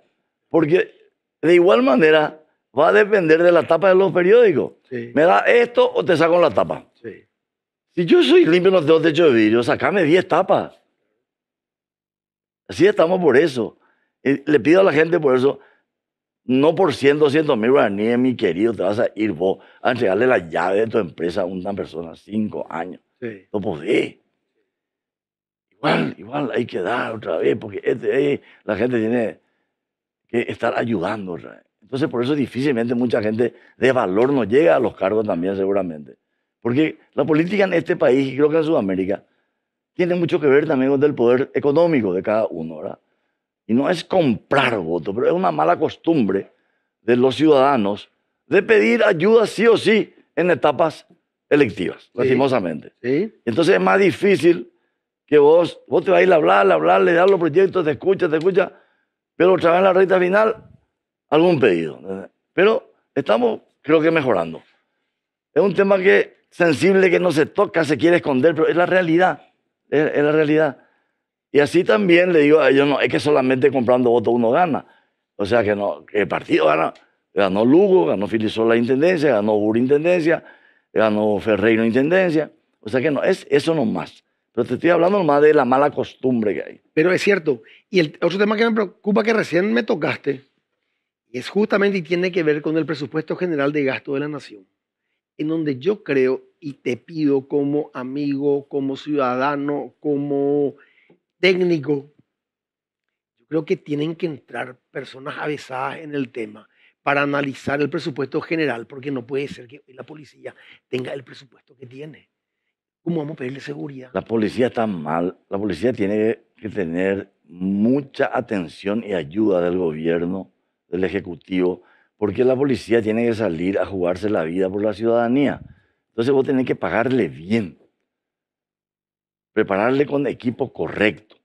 porque de igual manera va a depender de la tapa de los periódicos. Sí. ¿Me da esto o te saco la tapa? Sí. Si yo soy limpio, no tengo techo de vidrio, sacame 10 tapas. Así estamos por eso. Y le pido a la gente por eso, no por 100, 200 mil guaraníes, mi querido, te vas a ir vos a entregarle la llave de tu empresa a una persona, 5 años. Sí. No podés. Igual hay que dar otra vez, porque la gente tiene que estar ayudando otra vez. Entonces, por eso difícilmente mucha gente de valor no llega a los cargos también, seguramente. Porque la política en este país, y creo que en Sudamérica, tiene mucho que ver también con el poder económico de cada uno, ¿verdad? Y no es comprar votos, pero es una mala costumbre de los ciudadanos de pedir ayuda sí o sí en etapas electivas, lastimosamente. Sí. Entonces es más difícil que vos te vas a ir a hablar, le das los proyectos, te escucha, pero otra vez en la recta final, algún pedido. Pero estamos, creo que mejorando. Es un tema sensible que no se toca, se quiere esconder, pero es la realidad. Es la realidad. Y así también le digo a ellos, no, es que solamente comprando votos uno gana. O sea que no, que el partido gana. Ganó Lugo, ganó Filisola Intendencia, ganó Uri Intendencia, ganó Ferreiro Intendencia. O sea que no, es eso nomás. Pero te estoy hablando nomás de la mala costumbre que hay. Pero es cierto. Y el otro tema que me preocupa que recién me tocaste es justamente y tiene que ver con el presupuesto general de gasto de la nación, en donde yo creo y te pido como amigo, como ciudadano, como técnico, yo creo que tienen que entrar personas avesadas en el tema para analizar el presupuesto general, porque no puede ser que hoy la policía tenga el presupuesto que tiene. ¿Cómo vamos a pedirle seguridad? La policía está mal. La policía tiene que tener mucha atención y ayuda del gobierno, del Ejecutivo, porque la policía tiene que salir a jugarse la vida por la ciudadanía. Entonces vos tenés que pagarle bien, prepararle con equipo correcto.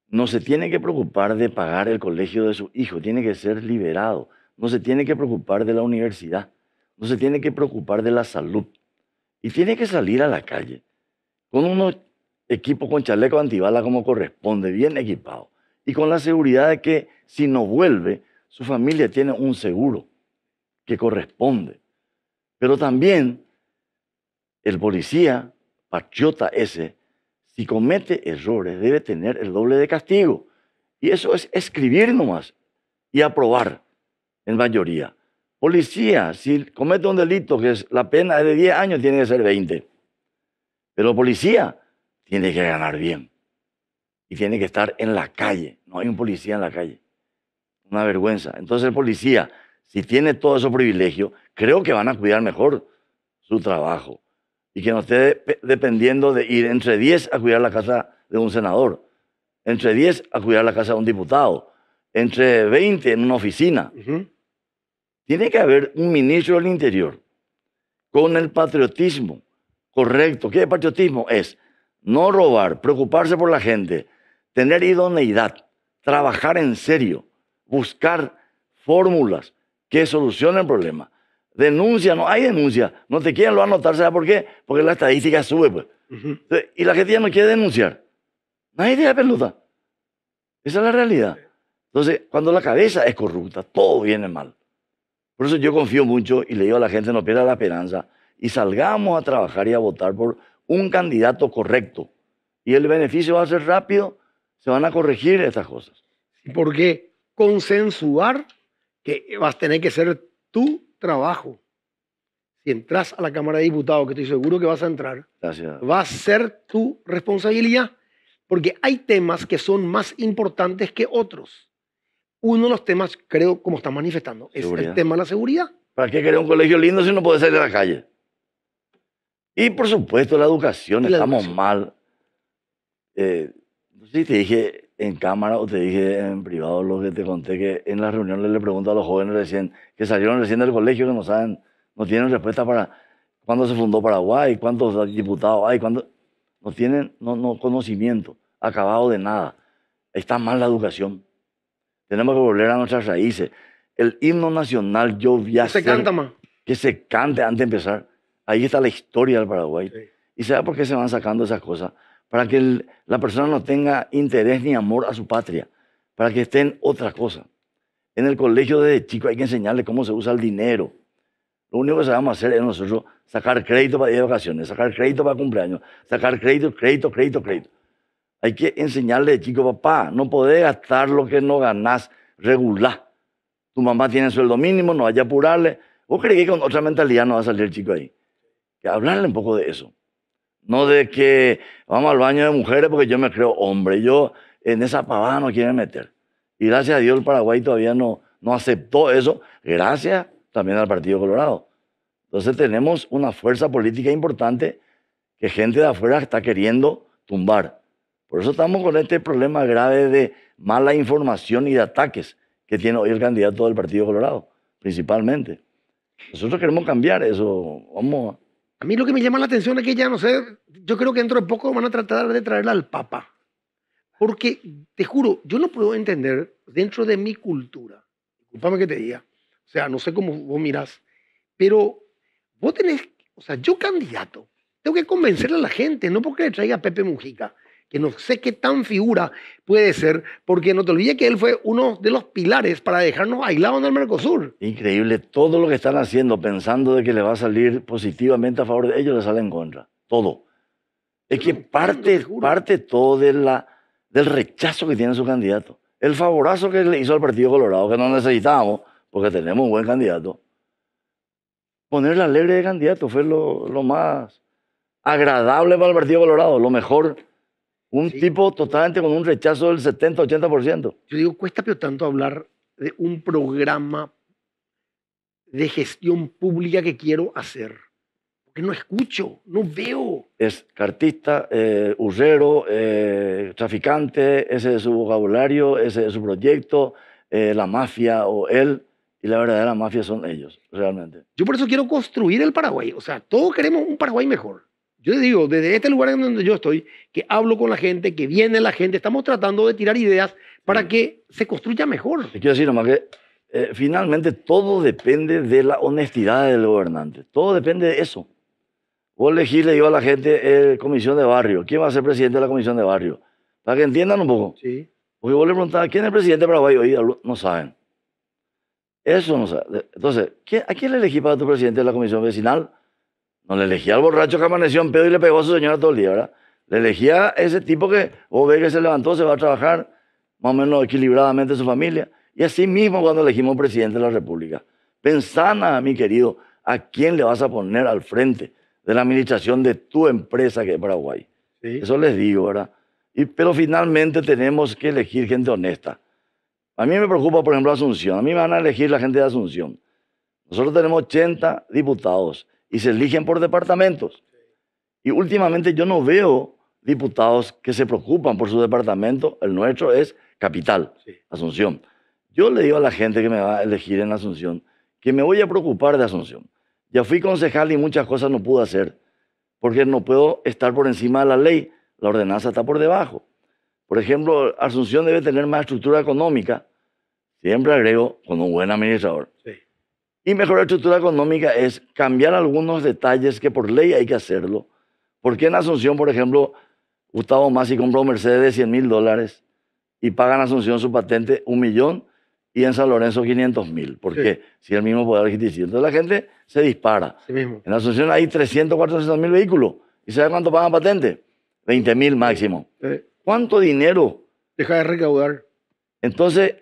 No se tiene que preocupar de pagar el colegio de su hijo, tiene que ser liberado. No se tiene que preocupar de la universidad, no se tiene que preocupar de la salud. Y tiene que salir a la calle con unos equipos con chaleco antibala como corresponde, bien equipado. Y con la seguridad de que si no vuelve, su familia tiene un seguro que corresponde. Pero también el policía, patriota ese, si comete errores, debe tener el doble de castigo. Y eso es escribir nomás y aprobar en mayoría. Policía, si comete un delito que la pena es de 10 años, tiene que ser 20. Pero policía tiene que ganar bien. Y tiene que estar en la calle. No hay un policía en la calle. Una vergüenza. Entonces el policía, si tiene todos esos privilegios, creo que van a cuidar mejor su trabajo. Y que no esté dependiendo de ir entre 10 a cuidar la casa de un senador, entre 10 a cuidar la casa de un diputado, entre 20 en una oficina. Tiene que haber un ministro del Interior con el patriotismo correcto. ¿Qué patriotismo? Es no robar, preocuparse por la gente, tener idoneidad, trabajar en serio, buscar fórmulas que solucionen problemas. Denuncia, no hay denuncia. No te quieren lo anotar, ¿sabes por qué? Porque la estadística sube, pues. Y la gente ya no quiere denunciar. Nadie tiene pelota. Esa es la realidad. Entonces, cuando la cabeza es corrupta, todo viene mal. Por eso yo confío mucho y le digo a la gente, no pierda la esperanza y salgamos a trabajar y a votar por un candidato correcto. Y el beneficio va a ser rápido, se van a corregir estas cosas. Porque consensuar que vas a tener que ser tu trabajo. Si entras a la Cámara de Diputados, que estoy seguro que vas a entrar, Gracias. va a ser tu responsabilidad, porque hay temas que son más importantes que otros. Uno de los temas, creo, como están manifestando, es Seguridad. el tema de la seguridad. ¿Para qué querer un colegio lindo si no puede salir a la calle? Y por supuesto la educación, Y la estamos educación. mal. No sé si te dije en cámara o te dije en privado lo que te conté, que en las reuniones le pregunto a los jóvenes recién, que salieron recién del colegio, que no saben, no tienen respuesta para cuándo se fundó Paraguay, cuántos diputados hay, no tienen conocimiento, acabado de nada. Está mal la educación. Tenemos que volver a nuestras raíces. El himno nacional yo voy a No se hacer canta más. que se cante antes de empezar. Ahí está la historia del Paraguay. Sí. ¿Y sabe por qué se van sacando esas cosas? Para que la persona no tenga interés ni amor a su patria, para que esté en otra cosa. En el colegio desde chico hay que enseñarle cómo se usa el dinero. Lo único que sabemos hacer es nosotros sacar crédito para ir de vacaciones, sacar crédito para cumpleaños, sacar crédito. Hay que enseñarle de chico, papá, no podés gastar lo que no ganás regular. Tu mamá tiene sueldo mínimo, no vaya a apurarle. ¿Vos crees que con otra mentalidad no va a salir el chico ahí? Que hablarle un poco de eso. No de que vamos al baño de mujeres porque yo me creo hombre. Yo en esa pavada no quieren meter. Y gracias a Dios el Paraguay todavía no aceptó eso, gracias también al Partido Colorado. Entonces tenemos una fuerza política importante que gente de afuera está queriendo tumbar. Por eso estamos con este problema grave de mala información y de ataques que tiene hoy el candidato del Partido Colorado, principalmente. Nosotros queremos cambiar eso. Vamos A mí lo que me llama la atención es que ya no sé, yo creo que dentro de poco van a tratar de traerla al Papa. Porque, te juro, yo no puedo entender dentro de mi cultura, discúlpame que te diga, o sea, no sé cómo vos mirás, pero vos tenés, o sea, yo candidato, tengo que convencerle a la gente, no porque le traiga a Pepe Mujica, que no sé qué tan figura puede ser, porque no te olvides que él fue uno de los pilares para dejarnos aislados en el Mercosur. Increíble, todo lo que están haciendo pensando de que le va a salir positivamente a favor de ellos, le sale en contra. Todo. Es que parte todo del rechazo que tiene su candidato. El favorazo que le hizo al Partido Colorado, que no necesitábamos, porque tenemos un buen candidato. Ponerle alegre de candidato fue lo más agradable para el Partido Colorado, lo mejor. Un tipo totalmente con un rechazo del 70-80%. Yo digo, cuesta pero tanto hablar de un programa de gestión pública que quiero hacer. Porque no escucho, no veo. Es cartista, urrero, traficante, ese es su vocabulario, ese es su proyecto, la mafia o él, y la verdadera mafia son ellos, realmente. Yo por eso quiero construir el Paraguay. O sea, todos queremos un Paraguay mejor. Yo les digo, desde este lugar en donde yo estoy, que hablo con la gente, que viene la gente, estamos tratando de tirar ideas para que se construya mejor. Te quiero decir nomás que finalmente todo depende de la honestidad del gobernante. Todo depende de eso. Vos elegís, le digo a la gente, comisión de barrio. ¿Quién va a ser presidente de la comisión de barrio? Para que entiendan un poco. Sí. Porque vos le preguntás, ¿quién es el presidente de Paraguay hoy? No saben. Eso no saben. Entonces, ¿a quién le elegí para tu presidente de la comisión vecinal? No le elegía al borracho que amaneció en pedo y le pegó a su señora todo el día, ¿verdad? Le elegía a ese tipo que vos ves que se levantó, se va a trabajar más o menos equilibradamente su familia. Y así mismo cuando elegimos presidente de la República. Pensá, mi querido, a quién le vas a poner al frente de la administración de tu empresa que es Paraguay. Sí. Eso les digo, ¿verdad? Pero finalmente tenemos que elegir gente honesta. A mí me preocupa, por ejemplo, Asunción. A mí me van a elegir la gente de Asunción. Nosotros tenemos 80 diputados y se eligen por departamentos. Y últimamente yo no veo diputados que se preocupan por su departamento. El nuestro es capital, Sí. Asunción. Yo le digo a la gente que me va a elegir en Asunción que me voy a preocupar de Asunción. Ya fui concejal y muchas cosas no pude hacer porque no puedo estar por encima de la ley. La ordenanza está por debajo. Por ejemplo, Asunción debe tener más estructura económica. Siempre agrego, con un buen administrador. Sí. Y mejorar estructura económica es cambiar algunos detalles que por ley hay que hacerlo. Porque en Asunción, por ejemplo, Gustavo Massi compró un Mercedes de $100.000 y paga en Asunción su patente 1 millón y en San Lorenzo 500.000. ¿Por qué? Si el mismo poder adquisitivo. Entonces la gente se dispara. Sí mismo. En Asunción hay 300-400.000 vehículos. ¿Y sabe cuánto pagan patente? 20.000 máximo. ¿Cuánto dinero? Deja de recaudar. Entonces,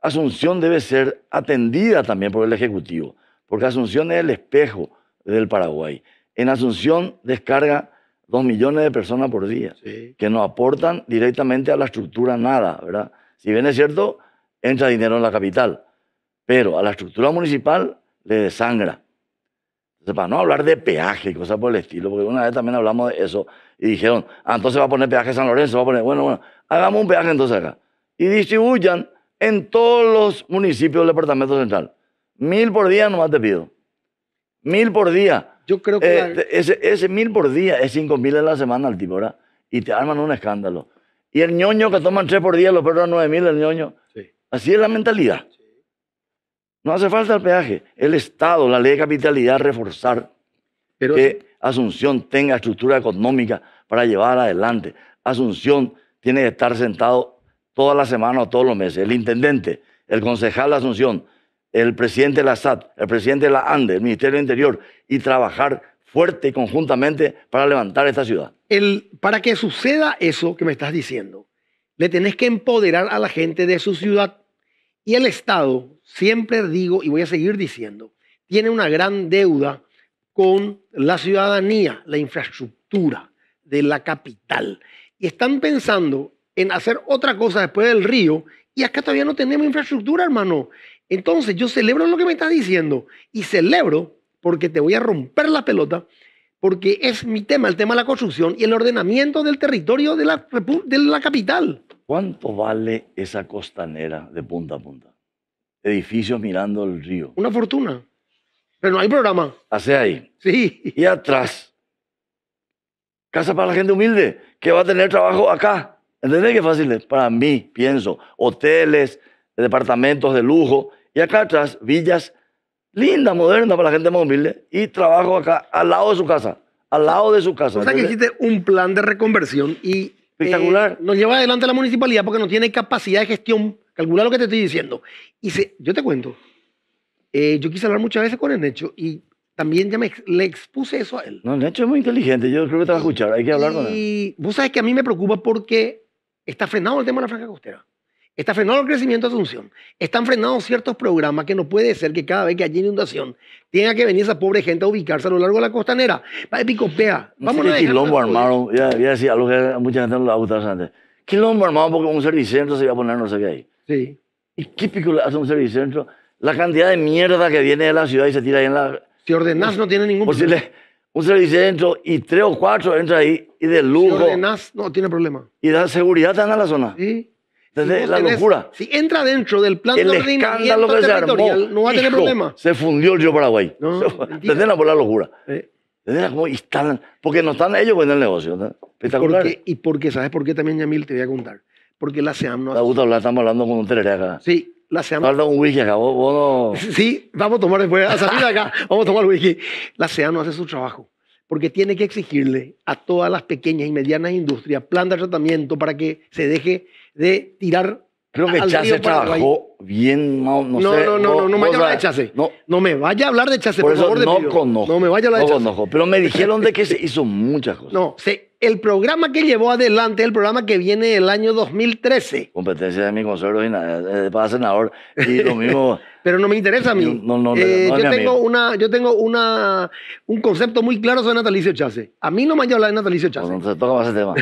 Asunción debe ser atendida también por el Ejecutivo, porque Asunción es el espejo del Paraguay. En Asunción descarga 2 millones de personas por día, Sí. que no aportan directamente a la estructura nada, ¿verdad? Si bien es cierto, entra dinero en la capital, pero a la estructura municipal le desangra. Entonces, para no hablar de peaje y cosas por el estilo, porque una vez también hablamos de eso y dijeron, entonces va a poner peaje San Lorenzo, va a poner, bueno, hagamos un peaje entonces acá. Y distribuyan en todos los municipios del departamento central. 1.000 por día nomás te pido. 1.000 por día. Yo creo que... Ese 1.000 por día es 5.000 en la semana al tipo, ¿verdad? Y te arman un escándalo. Y el ñoño que toman 3 por día, los perros 9.000, el ñoño. Sí. Así es la mentalidad. No hace falta el peaje. El Estado, la ley de capitalidad, reforzar Pero que Asunción tenga estructura económica para llevar adelante. Asunción tiene que estar sentado toda la semana o todos los meses. El intendente, el concejal de Asunción, el presidente de la SAT, el presidente de la ANDE, el Ministerio del Interior, y trabajar fuerte y conjuntamente para levantar esta ciudad. para que suceda eso que me estás diciendo, le tenés que empoderar a la gente de su ciudad. Y el Estado, siempre digo y voy a seguir diciendo, tiene una gran deuda con la ciudadanía, la infraestructura de la capital. Y están pensando en hacer otra cosa después del río y acá todavía no tenemos infraestructura, hermano. Entonces yo celebro lo que me estás diciendo y celebro porque te voy a romper la pelota porque es mi tema, el tema de la construcción y el ordenamiento del territorio de la capital. ¿Cuánto vale esa costanera de punta a punta? Edificios mirando el río. Una fortuna. Pero no hay programa. Hace ahí. Sí. Y atrás, casa para la gente humilde, que va a tener trabajo acá. ¿Entendés qué fácil es? Para mí, pienso, hoteles, departamentos de lujo, y acá atrás, villas lindas, modernas para la gente más humilde, y trabajo acá, al lado de su casa. Al lado de su casa. O sea que existe un plan de reconversión y espectacular. nos lleva adelante la municipalidad porque no tiene capacidad de gestión. Calcula lo que te estoy diciendo. Y yo te cuento, yo quise hablar muchas veces con el Necho y también ya le expuse eso a él. No, Necho es muy inteligente, yo creo que te va a escuchar, hay que hablar con él. Y vos sabes que a mí me preocupa porque está frenado el tema de la franja costera. Está frenado el crecimiento de Asunción. Están frenados ciertos programas que no puede ser que cada vez que haya inundación tenga que venir esa pobre gente a ubicarse a lo largo de la costanera. Va de picopea. Vamos a quilombo armaron. Ya decía algo que a mucha gente no le va a gustar antes. Quilombo armado porque un servicentro se iba a poner no sé qué ahí. Sí. ¿Y qué pico le hace un servicentro? La cantidad de mierda que viene de la ciudad y se tira ahí en la... Si ordenás no tiene ningún problema. Un servicentro y 3 o 4 entra ahí y de lujo. Si ordenás no tiene problema. Y da seguridad también a la zona. Sí. Desde la locura. Si entra dentro del plan de ordenamiento que territorial, se armó, no va a tener problema. Se fundió el río Paraguay. No, desde la locura. Desde cómo instalan. Porque no están ellos en el negocio. ¿No? Espectacular. Porque, ¿sabes por qué también, Yamil? Te voy a contar. Porque la SEAM no hace... Estamos hablando con un tereré acá. Sí, la SEAM... Falta un whisky acá. Vos no... Sí, vamos a tomar después. A salir de acá, vamos a tomar whisky. La SEAM no hace su trabajo. Porque tiene que exigirle a todas las pequeñas y medianas industrias plan de tratamiento para que se deje de tirar. Creo que Chase trabajó bien. No me vaya a hablar de Chase. No me vaya a hablar de Chase, por favor. No conozco. No me vaya a hablar de Chase. No conozco, pero me dijeron de que se hizo muchas cosas. No, el programa que llevó adelante es el programa que viene del año 2013. Competencia de mi consuelo para senador y lo mismo... Pero no me interesa a mí. Yo tengo un concepto muy claro sobre Natalicio Chase. A mí no me vaya a hablar de Natalicio Chase. No se toca más ese tema.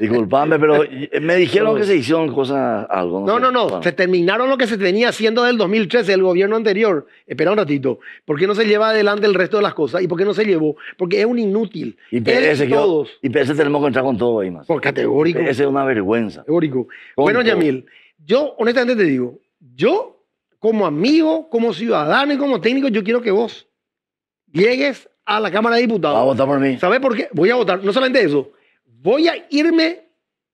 Disculpame, pero me dijeron que se hicieron cosas, algo. No. Bueno. Se terminaron lo que se venía haciendo del 2013, el gobierno anterior. Espera un ratito. ¿Por qué no se lleva adelante el resto de las cosas? ¿Y por qué no se llevó? Porque es un inútil. Y PS tenemos que entrar con todo ahí más. Por categórico. PS es una vergüenza. Categórico. Bueno, Yamil, yo honestamente te digo, como amigo, como ciudadano y como técnico, yo quiero que vos llegues a la Cámara de Diputados. Va a votar por mí. ¿Sabes por qué? Voy a votar. No solamente eso. Voy a irme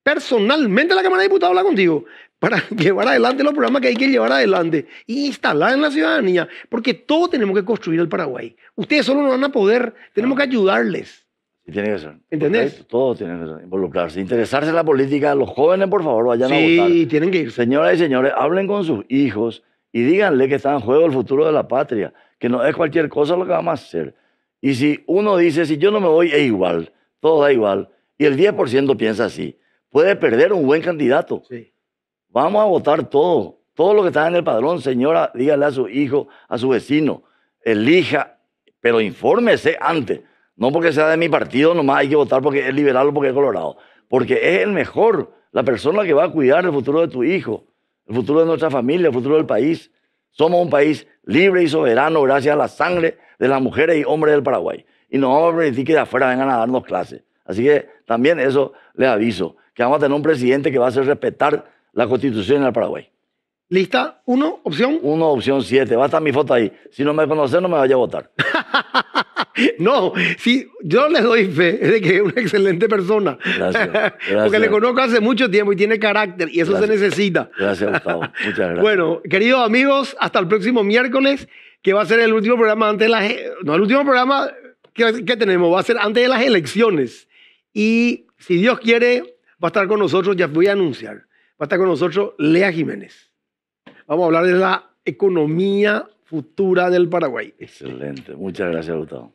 personalmente a la Cámara de Diputados a hablar contigo para llevar adelante los programas que hay que llevar adelante e instalar en la ciudadanía. Porque todos tenemos que construir el Paraguay. Ustedes solo no van a poder. Tenemos que ayudarles. Sí, tiene que ser. ¿Entendés? Todos tienen que involucrarse. Interesarse en la política. Los jóvenes, por favor, vayan a votar. Sí, tienen que irse. Señoras y señores, hablen con sus hijos y díganle que está en juego el futuro de la patria, que no es cualquier cosa lo que vamos a hacer. Y si uno dice, si yo no me voy, es igual, todo da igual, y el 10% piensa así, puede perder un buen candidato. Sí. Vamos a votar todo lo que está en el padrón. Señora, dígale a su hijo, a su vecino, elija, pero infórmese antes. No porque sea de mi partido, nomás hay que votar porque es liberal o porque es colorado. Porque es el mejor, la persona que va a cuidar el futuro de tu hijo, el futuro de nuestra familia, el futuro del país. Somos un país libre y soberano gracias a la sangre de las mujeres y hombres del Paraguay. Y no vamos a permitir que de afuera vengan a darnos clases. Así que también eso les aviso, que vamos a tener un presidente que va a hacer respetar la Constitución en el Paraguay. ¿Lista? ¿Uno? ¿Opción? 1, opción 7. Va a estar mi foto ahí. Si no me conoces, no me vaya a votar. No, sí, yo le doy fe de que es una excelente persona. Gracias. Porque le conozco hace mucho tiempo y tiene carácter y eso se necesita. Gracias, Gustavo. Muchas gracias. Bueno, queridos amigos, hasta el próximo miércoles, que va a ser el último programa antes de las... No, el último programa que tenemos va a ser antes de las elecciones. Y si Dios quiere, va a estar con nosotros, ya voy a anunciar, va a estar con nosotros Lea Jiménez. Vamos a hablar de la economía futura del Paraguay. Excelente. Muchas gracias, Gustavo.